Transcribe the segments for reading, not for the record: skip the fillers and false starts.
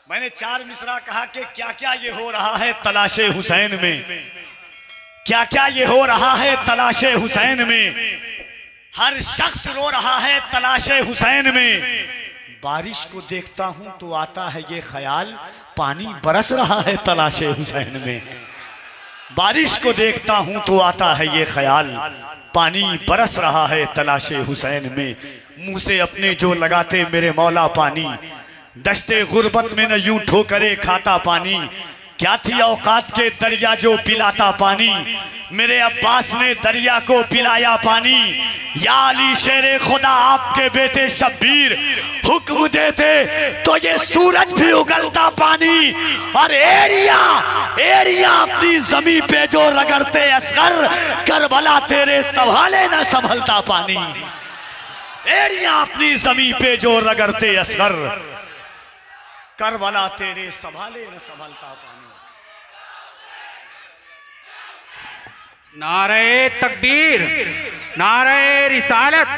मैंने 4 मिसरा कहा कि क्या क्या ये हो रहा है तलाशे हुसैन में, क्या क्या ये हो रहा है तलाशे हुसैन में। हर शख्स रो रहा है तलाशे हुसैन में। बारिश को देखता हूं तो आता है ये ख्याल, पानी बरस रहा है तलाशे हुसैन में। बारिश को देखता हूं तो आता है ये ख्याल, पानी बरस रहा है तलाशे हुसैन में। मुंह से अपने जो लगाते मेरे मौला पानी, दश्ते गुर्बत में न यूं ठोकरे खाता पानी। क्या थी औकात के दरिया जो पिलाता पानी, मेरे अब्बास ने दरिया को पिलाया पानी। या अली शेरे खुदा आपके बेटे शब्बीर हुक्म देते तो ये सूरज भी उगलता पानी। और एड़िया एड़िया अपनी जमी पे जो रगड़ते असगर, करबला तेरे संभाले न संभलता पानी। एड़िया अपनी जमी पे जो रगड़ते असगर, करबला तेरे संभाले न संभलता पानी। नारे तकबीर, नारे रिसालत,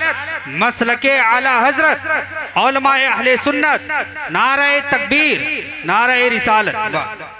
मसलके आला हजरत, उलमाए अहले सुन्नत, नारे तकबीर, नारे रिसालत।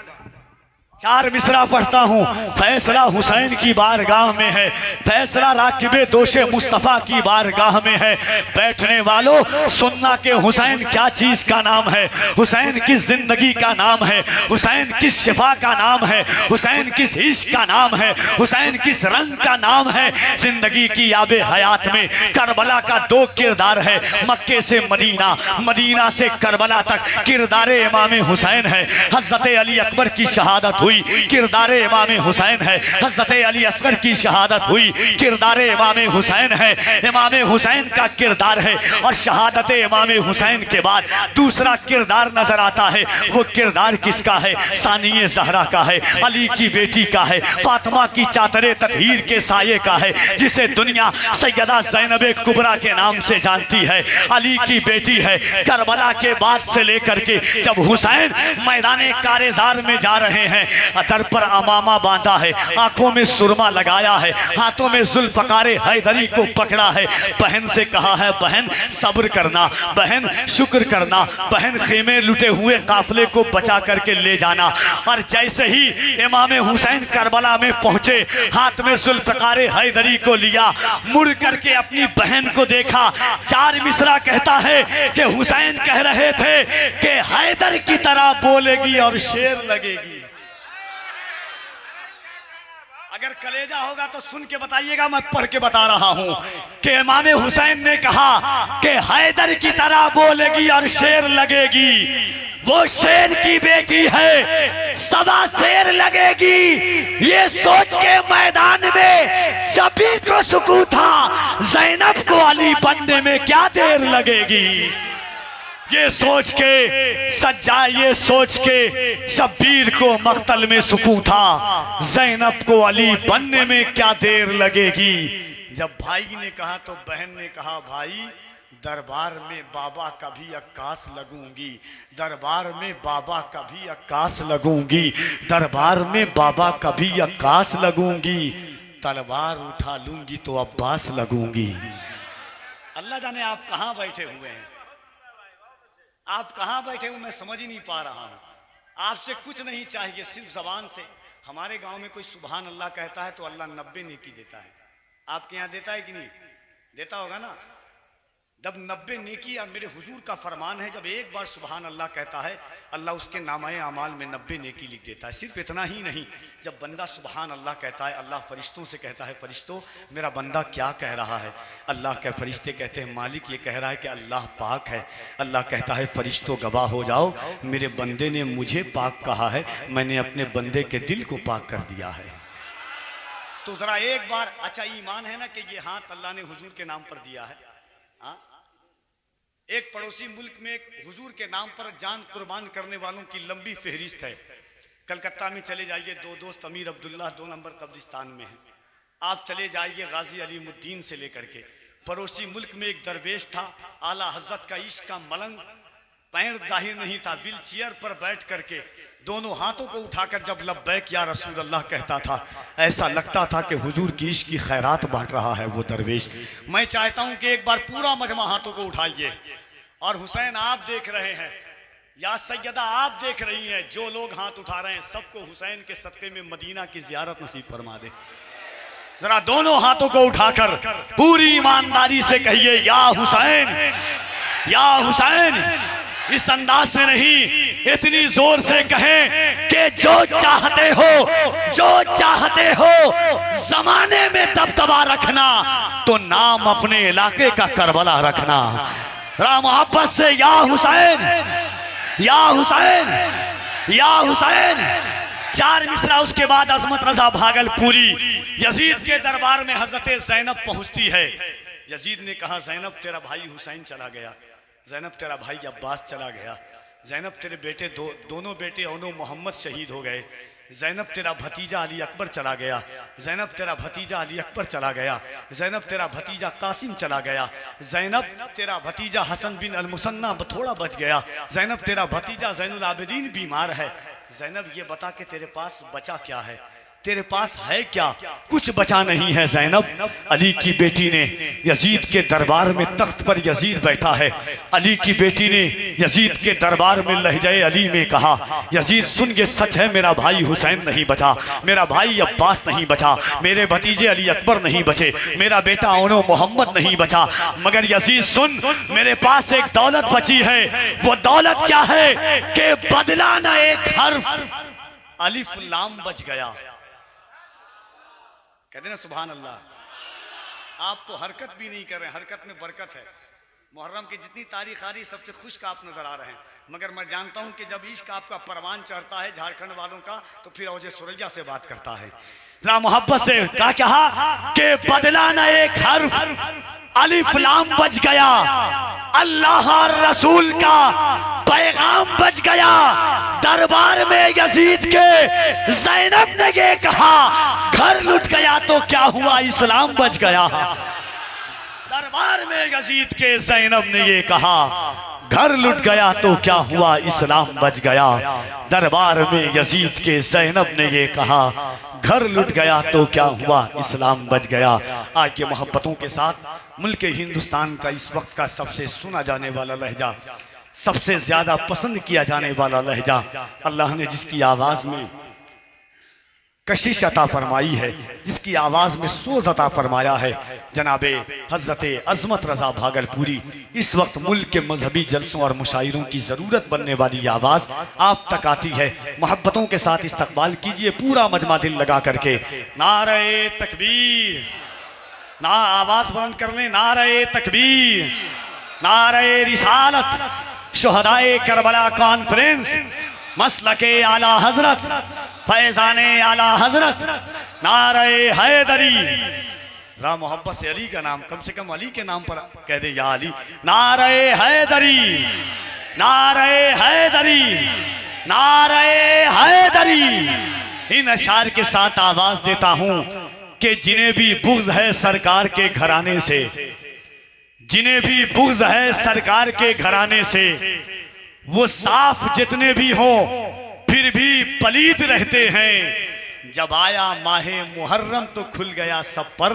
4 मिसरा पढ़ता हूँ। फैसला हुसैन की बारगाह में है, फैसला राकिबे दोषे मुस्तफ़ा की बारगाह में है। बैठने वालों सुनना के हुसैन क्या चीज़ का नाम है, हुसैन किस जिंदगी का नाम है, हुसैन किस शिफा का नाम है, हुसैन किस इश्क का नाम है, हुसैन किस रंग का नाम है। जिंदगी की आबे हयात में करबला का 2 किरदार है। मक्के से मदीना, मदीना से करबला तक किरदार इमाम हुसैन है। हज़रत अली अकबर की शहादत हुई, किरदार इमाम हुसैन है। हज़रत अली असगर की शहादत हुई, किरदार इमाम हुसैन है। इमाम हुसैन का किरदार है। और शहादत इमाम हुसैन के बाद दूसरा किरदार नजर आता है। वो किरदार किसका है? सानिए ज़हरा का है, अली की बेटी का है, फातिमा की चादरे ततहीर के साये का है, जिसे दुनिया सैयदा ज़ैनब कुबरा के नाम से जानती है। अली की बेटी है। करबला के बाद से लेकर के जब हुसैन मैदान कारेजार में जा रहे हैं, अतर पर अमामा बांधा है, आंखों में सुरमा लगाया है, हाथों में जुल्फ़कारे हैदरी को पकड़ा है। बहन से कहा है, बहन सब्र करना, बहन शुक्र करना, बहन खेमे लुटे हुए काफिले को बचा करके ले जाना। और जैसे ही इमाम हुसैन करबला में पहुंचे, हाथ में जुल्फ़कारे हैदरी को लिया, मुड़ करके अपनी बहन को देखा। 4 मिसरा कहता है कि हुसैन कह रहे थे कि हैदर की तरह बोलेगी और शेर लगेगी। अगर कलेजा होगा तो सुन के बताइएगा, मैं पढ़ के बता रहा हूं कि इमाम हुसैन ने कहा कि हैदर की तरह बोलेगी और शेर लगेगी। वो शेर की बेटी है, सदा शेर लगेगी। ये सोच के मैदान में शबीर को सुकून था, ज़ैनब को अली बनने में क्या देर लगेगी। ये सोच के सज्जा, ये सोच के शब्बीर को मख्तल में सुकून था, ज़ैनब को अली बनने में क्या देर लगेगी। जब भाई ने कहा तो बहन ने कहा, भाई दरबार में बाबा का भी अक्कास लगूंगी, दरबार में बाबा का भी अक्कास लगूंगी, दरबार में बाबा का भी अक्कास लगूंगी। तलवार उठा लूंगी तो अब्बास लगूंगी। अल्लाह जाने आप कहाँ बैठे हुए हैं, आप कहाँ बैठे हो, मैं समझ ही नहीं पा रहा हूँ। आपसे कुछ नहीं चाहिए, सिर्फ ज़बान से। हमारे गांव में कोई सुभान अल्लाह कहता है तो अल्लाह 90 नेकी देता है। आपके यहाँ देता है कि नहीं? देता होगा ना। जब 90 नेकी, और मेरे हुजूर का फरमान है, जब एक बार सुभान अल्लाह कहता है, अल्लाह उसके नामाए अमाल में 90 नेकी लिख देता है। सिर्फ इतना ही नहीं, जब बंदा सुभान अल्लाह कहता है, अल्लाह फरिश्तों से कहता है, फरिश्तों मेरा बंदा क्या कह रहा है। अल्लाह के फरिश्ते कहते हैं, मालिक ये कह रहा है कि अल्लाह पाक है। अल्लाह कहता है, फरिश्तों गवाह हो जाओ, मेरे बंदे ने मुझे पाक कहा है, मैंने अपने बंदे के दिल को पाक कर दिया है। तो ज़रा एक बार, अच्छा ईमान है ना कि ये हाथ अल्लाह ने हुजूर के नाम पर दिया है। हाँ, एक पड़ोसी मुल्क में एक हुजूर के नाम पर जान कुर्बान करने वालों की लंबी फहरिस्त है। कलकत्ता में चले जाइए, 2 दोस्त अमीर अब्दुल्ला 2 नंबर कब्रिस्तान में है। आप चले जाइए गाजी अलीमुद्दीन से लेकर के। पड़ोसी मुल्क में एक दरवेश था, आला हजरत का इश्क का मलंग, पैर जाहिर नहीं था, व्हील चेयर पर बैठ करके दोनों हाथों को उठाकर जब लब्बैक या रसूल अल्लाह कहता था, ऐसा लगता था कि हुजूर की इश्क की खैरात बांट रहा है वो दरवेश। मैं चाहता हूं कि एक बार पूरा मजमा हाथों को उठाइए। और हुसैन आप देख रहे हैं, या सैयदा आप देख रही हैं, जो लोग हाथ उठा रहे हैं सबको हुसैन के सदक़े में मदीना की ज़ियारत नसीब फरमा दे। जरा दोनों हाथों को उठाकर पूरी ईमानदारी से कहिए या हुसैन, या हुसैन। इस अंदाज से नहीं, इतनी जोर से कहें कि जो चाहते हो, जो चाहते हो जमाने में दबदबा रखना तो नाम अपने इलाके का करबला रखना। रा मोहब्बत से या हुसैन, या हुसैन, या हुसैन। 4 मिसरा उसके बाद अजमत रजा भागलपुरी यजीद के दरबार में हजरत ज़ैनब पहुंचती है। यजीद ने कहा ज़ैनब तेरा भाई हुसैन चला गया, ज़ैनब तेरा भाई अब्बास चला गया, ज़ैनब तेरे बेटे दोनों बेटे औनो मोहम्मद शहीद हो गए, ज़ैनब तेरा भतीजा अली अकबर चला गया, ज़ैनब तेरा भतीजा अली अकबर चला गया, ज़ैनब तेरा भतीजा कासिम चला गया, ज़ैनब तेरा भतीजा हसन बिन अल मुसन्ना थोड़ा बच गया, ज़ैनब तेरा भतीजा ज़ैनुल आबिदीन बीमार है। ज़ैनब ये बता के तेरे पास बचा क्या है, तेरे पास है क्या? कुछ बचा नहीं है ज़ैनब। अली की बेटी ने यजीद के दरबार में, तख्त पर यजीद बैठा है, अली की बेटी ने यजीद के दरबार में लहजे अली में कहा, यजीद सुन ये सच है, मेरा भाई हुसैन नहीं बचा, मेरा भाई अब्बास नहीं बचा, मेरे भतीजे अली अकबर नहीं बचे, मेरा बेटा औनो मोहम्मद नहीं बचा, मगर यजीद सुन, मेरे पास एक दौलत बची है। वो दौलत क्या है कि बदला ना एक हर्फ, अलिफ लाम बच गया। कहते ना सुभान अल्लाह। आप तो हरकत भी नहीं कर रहे, हरकत में बरकत है। मुहर्रम की जितनी तारीख आ रही सबसे खुश्क आप नजर आ रहे हैं, मगर मैं जानता हूं कि जब इश्क आपका परवान चढ़ता है झारखंड वालों का तो फिर औजे सुरैया से बात करता है। जरा मोहब्बत से क्या कहा कि बदला ना एक हर्फ, अलिफ लाम बच गया, अल्लाह रसूल का पैगाम बच गया। दरबार में यजीद के ज़ैनब ने ये कहा, घर लुट गया तो क्या हुआ, इस्लाम बच गया। दरबार में यजीद के ज़ैनब ने ये कहा, घर लुट गया तो क्या हुआ, इस्लाम बच गया। दरबार में यजीद के ज़ैनब ने ये कहा, घर लुट गया तो क्या हुआ, इस्लाम बच गया। आज के मोहब्बतों के साथ मुल्क हिंदुस्तान का इस वक्त का सबसे सुना जाने वाला लहजा, सबसे ज्यादा पसंद किया जाने वाला लहजा, अल्लाह ने जिसकी आवाज में कशिश अता फरमाई है, जिसकी आवाज में सोज अता फरमाया है, जनाबे हजरत अजमत रजा भागलपुरी। इस वक्त मुल्क के मजहबी जलसों और मुशायरों की जरूरत बनने वाली आवाज आप तक आती है। मोहब्बतों के साथ इस्तकबाल कीजिए पूरा मजमा दिल लगा करके। नारे तकबीर, ना आवाज बुलंद कर लें, नारे तकबीर, नारे रिसालत, शुहदाए करबला कॉन्फ्रेंस, मसलके आला हजरत, फैजाने आला हजरत, नारे हैदरी। रा मोहब्बत से अली का नाम, कम से कम अली के नाम पर कह दे या अली। नारे हैदरी, नारे हैदरी, नारे हैदरी। इन अशार के साथ आवाज देता हूं कि जिन्हें भी बुग़्ज़ है सरकार के घराने से, जिन्हें भी बुग़्ज़ है सरकार के घराने से, वो साफ जितने भी हों फिर भी पलीद रहते हैं। जब आया माहे मुहर्रम तो खुल गया सब पर,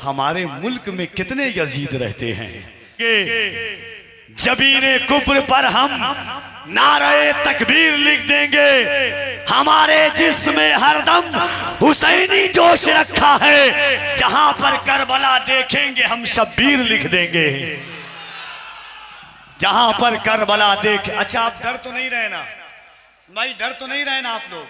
हमारे मुल्क में कितने यजीद रहते हैं। जबीने कुफ्र पर हम नारे तकबीर लिख देंगे, हमारे जिस्म में हरदम हुसैनी जोश रखा है। जहां पर करबला देखेंगे हम शब्बीर लिख देंगे, जहां पर करबला देख। अच्छा आप डर तो नहीं रहे ना भाई, डर तो नहीं रहे ना आप लोग?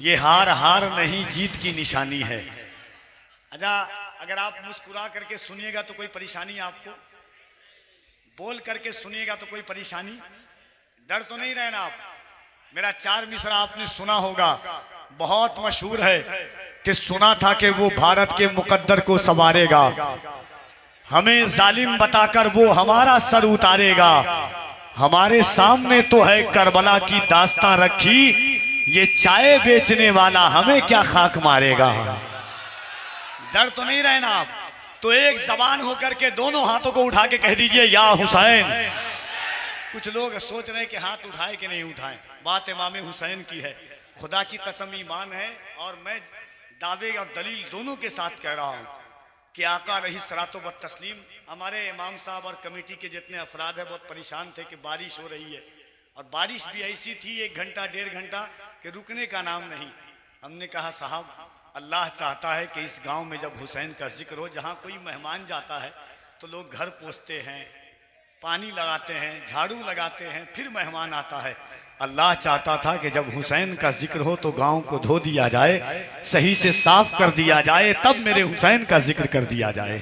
ये हार हार नहीं जीत की निशानी है। अच्छा अगर आप मुस्कुरा करके सुनिएगा तो कोई परेशानी आपको, बोल करके सुनिएगा तो कोई परेशानी, डर तो नहीं रहे ना आप? मेरा 4 मिसरा आपने सुना होगा, बहुत मशहूर है कि सुना था कि वो भारत के मुकद्दर को संवारेगा, हमें जालिम बताकर वो हमारा सर उतारेगा। हमारे सामने तो है करबला की दास्तां रखी, ये चाय बेचने वाला हमें क्या खाक मारेगा। डर तो नहीं रहे ना आप? तो एक जबान होकर के दोनों हाथों को उठा के कह दीजिए या हुसैन। कुछ लोग सोच रहे कि हाथ उठाए कि नहीं उठाए, बात इमाम हुसैन की है। खुदा की कसम ईमान है और मैं दावे और दलील दोनों के साथ कह रहा हूँ कि आका रही सरातो व तस्लीम, हमारे इमाम साहब और कमेटी के जितने अफराद हैं बहुत परेशान थे कि बारिश हो रही है, और बारिश भी ऐसी थी 1 घंटा 1.5 घंटा कि रुकने का नाम नहीं। हमने कहा साहब अल्लाह चाहता है कि इस गांव में जब हुसैन का जिक्र हो, जहां कोई मेहमान जाता है तो लोग घर पोंछते हैं, पानी लगाते हैं, झाड़ू लगाते हैं, फिर मेहमान आता है। अल्लाह चाहता था कि जब हुसैन का जिक्र हो तो गांव को धो दिया जाए, सही से साफ कर दिया जाए, तब मेरे हुसैन का जिक्र कर दिया जाए।